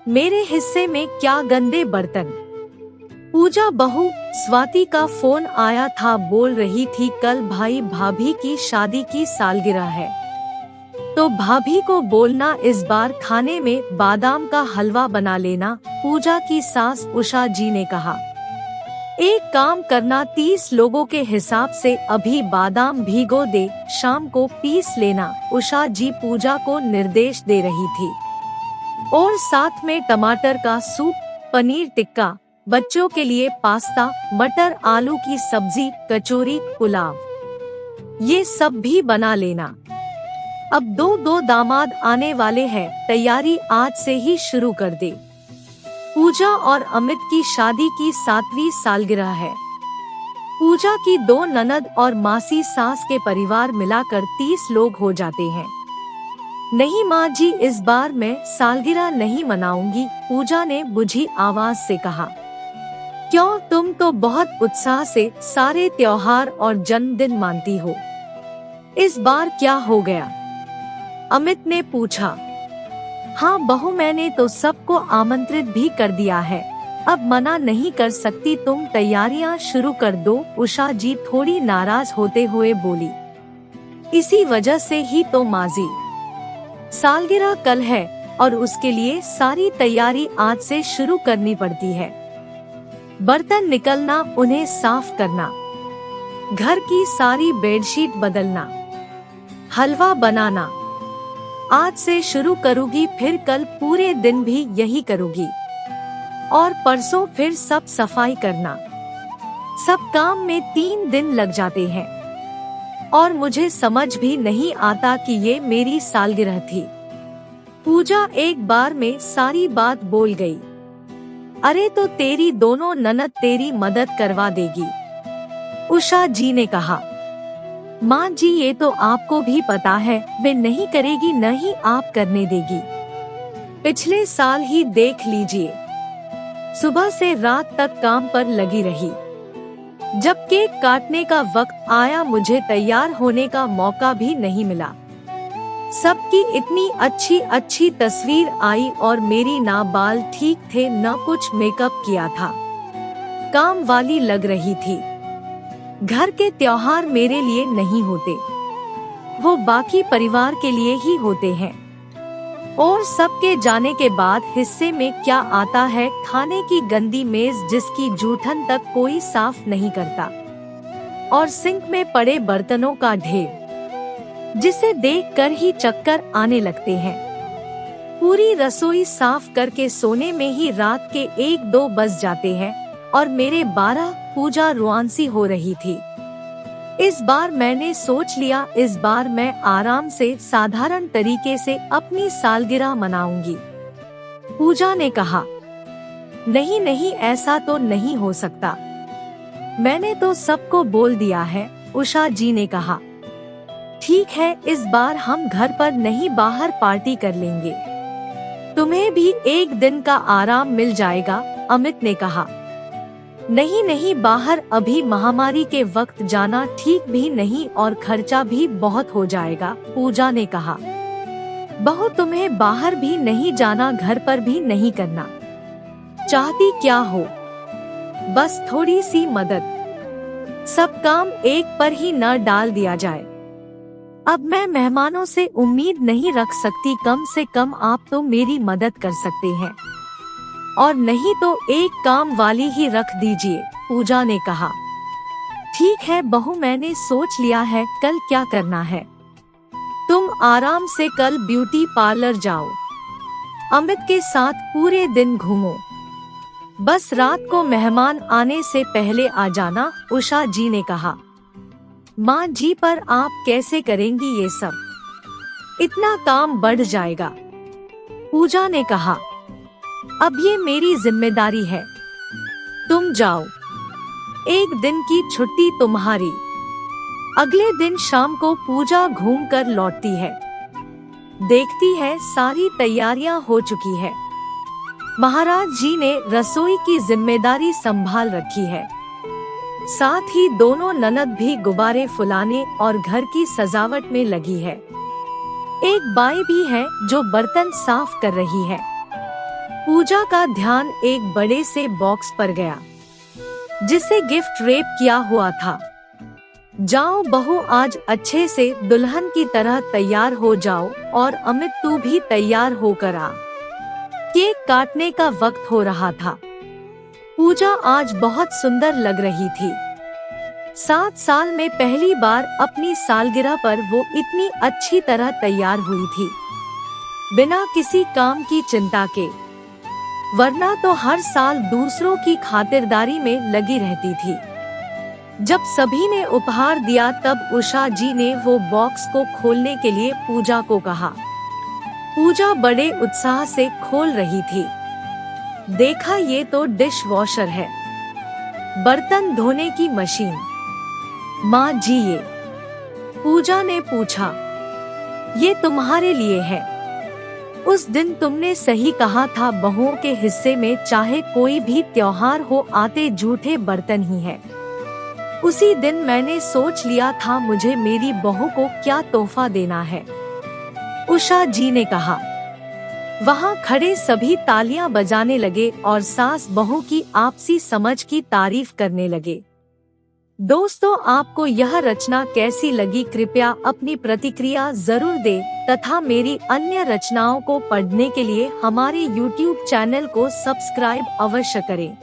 मेरे हिस्से में क्या गंदे बर्तन। पूजा बहू स्वाति का फोन आया था, बोल रही थी कल भाई भाभी की शादी की सालगिरह है, तो भाभी को बोलना इस बार खाने में बादाम का हलवा बना लेना। पूजा की सास उषा जी ने कहा, एक काम करना, 30 लोगों के हिसाब से अभी बादाम भिगो दे, शाम को पीस लेना। उषा जी पूजा को निर्देश दे रही थी। और साथ में टमाटर का सूप, पनीर टिक्का, बच्चों के लिए पास्ता, मटर आलू की सब्जी, कचौरी, पुलाव, ये सब भी बना लेना। अब दो दामाद आने वाले हैं, तैयारी आज से ही शुरू कर दे। पूजा और अमित की शादी की 7वीं सालगिरह है। पूजा की 2 ननद और मासी सास के परिवार मिलाकर 30 लोग हो जाते हैं। नहीं माँ जी, इस बार मैं सालगिरह नहीं मनाऊंगी, पूजा ने बुझी आवाज से कहा। क्यों, तुम तो बहुत उत्साह से सारे त्योहार और जन्मदिन मानती हो, इस बार क्या हो गया? अमित ने पूछा। हाँ बहू, मैंने तो सबको आमंत्रित भी कर दिया है, अब मना नहीं कर सकती, तुम तैयारियां शुरू कर दो। उषा जी थोड़ी नाराज होते हुए बोली। इसी वजह से ही तो माजी, सालगिरह कल है और उसके लिए सारी तैयारी आज से शुरू करनी पड़ती है। बर्तन निकलना, उन्हें साफ करना, घर की सारी बेडशीट बदलना, हलवा बनाना, आज से शुरू करूँगी, फिर कल पूरे दिन भी यही करूँगी और परसों फिर सब सफाई करना। सब काम में 3 दिन लग जाते हैं और मुझे समझ भी नहीं आता कि ये मेरी सालगिरह थी। पूजा एक बार में सारी बात बोल गई। अरे तो तेरी दोनों ननद तेरी मदद करवा देगी, उषा जी ने कहा। माँ जी, ये तो आपको भी पता है, वे नहीं करेगी, न ही आप करने देगी। पिछले साल ही देख लीजिए, सुबह से रात तक काम पर लगी रही। जब केक काटने का वक्त आया, मुझे तैयार होने का मौका भी नहीं मिला। सबकी इतनी अच्छी अच्छी तस्वीर आई और मेरी ना बाल ठीक थे, न कुछ मेकअप किया था, काम वाली लग रही थी। घर के त्योहार मेरे लिए नहीं होते, वो बाकी परिवार के लिए ही होते हैं। और सबके जाने के बाद हिस्से में क्या आता है, खाने की गंदी मेज जिसकी जूठन तक कोई साफ नहीं करता, और सिंक में पड़े बर्तनों का ढेर जिसे देखकर ही चक्कर आने लगते हैं। पूरी रसोई साफ करके सोने में ही रात के 1-2 बज जाते हैं और मेरे 12। पूजा रुआंसी हो रही थी। इस बार मैंने सोच लिया, इस बार मैं आराम से साधारण तरीके से अपनी सालगिरह मनाऊंगी। पूजा ने कहा। नहीं नहीं, ऐसा तो नहीं हो सकता, मैंने तो सबको बोल दिया है, उषा जी ने कहा। ठीक है, इस बार हम घर पर नहीं बाहर पार्टी कर लेंगे, तुम्हें भी एक दिन का आराम मिल जाएगा, अमित ने कहा। नहीं नहीं, बाहर अभी महामारी के वक्त जाना ठीक भी नहीं और खर्चा भी बहुत हो जाएगा, पूजा ने कहा। बहू, तुम्हें बाहर भी नहीं जाना, घर पर भी नहीं करना, चाहती क्या हो? बस थोड़ी सी मदद, सब काम एक पर ही न डाल दिया जाए। अब मैं मेहमानों से उम्मीद नहीं रख सकती, कम से कम आप तो मेरी मदद कर सकते हैं, और नहीं तो एक काम वाली ही रख दीजिए, पूजा ने कहा। ठीक है बहू, मैंने सोच लिया है, कल क्या करना है, तुम आराम से कल ब्यूटी पार्लर जाओ, अमित के साथ पूरे दिन घूमो, बस रात को मेहमान आने से पहले आ जाना, उषा जी ने कहा। माँ जी, पर आप कैसे करेंगी ये सब, इतना काम बढ़ जाएगा, पूजा ने कहा। अब ये मेरी जिम्मेदारी है, तुम जाओ, एक दिन की छुट्टी तुम्हारी। अगले दिन शाम को पूजा घूमकर लौटती है, देखती है सारी तैयारियां हो चुकी है। महाराज जी ने रसोई की जिम्मेदारी संभाल रखी है, साथ ही दोनों ननद भी गुब्बारे फुलाने और घर की सजावट में लगी है। एक बाई भी है जो बर्तन साफ कर रही है। पूजा का ध्यान एक बड़े से बॉक्स पर गया जिसे गिफ्ट रैप किया हुआ था। जाओ बहू, आज अच्छे से दुल्हन की तरह तैयार हो जाओ और अमित तू भी तैयार होकर आ। केक काटने का वक्त हो रहा था। पूजा आज बहुत सुंदर लग रही थी। 7 साल में पहली बार अपनी सालगिरह पर वो इतनी अच्छी तरह तैयार हुई थी, बिना किसी काम की चिंता के, वरना तो हर साल दूसरों की खातिरदारी में लगी रहती थी। जब सभी ने उपहार दिया तब उषा जी ने वो बॉक्स को खोलने के लिए पूजा को कहा। पूजा बड़े उत्साह से खोल रही थी। देखा, ये तो डिश वॉशर है, बर्तन धोने की मशीन। माँ जी, ये? पूजा ने पूछा। ये तुम्हारे लिए है। उस दिन तुमने सही कहा था, बहुओं के हिस्से में चाहे कोई भी त्योहार हो, आते जूठे बर्तन ही है। उसी दिन मैंने सोच लिया था मुझे मेरी बहू को क्या तोहफा देना है, उषा जी ने कहा। वहाँ खड़े सभी तालियां बजाने लगे और सास बहू की आपसी समझ की तारीफ करने लगे। दोस्तों, आपको यह रचना कैसी लगी? कृपया अपनी प्रतिक्रिया जरूर दें तथा मेरी अन्य रचनाओं को पढ़ने के लिए हमारे YouTube चैनल को सब्सक्राइब अवश्य करें।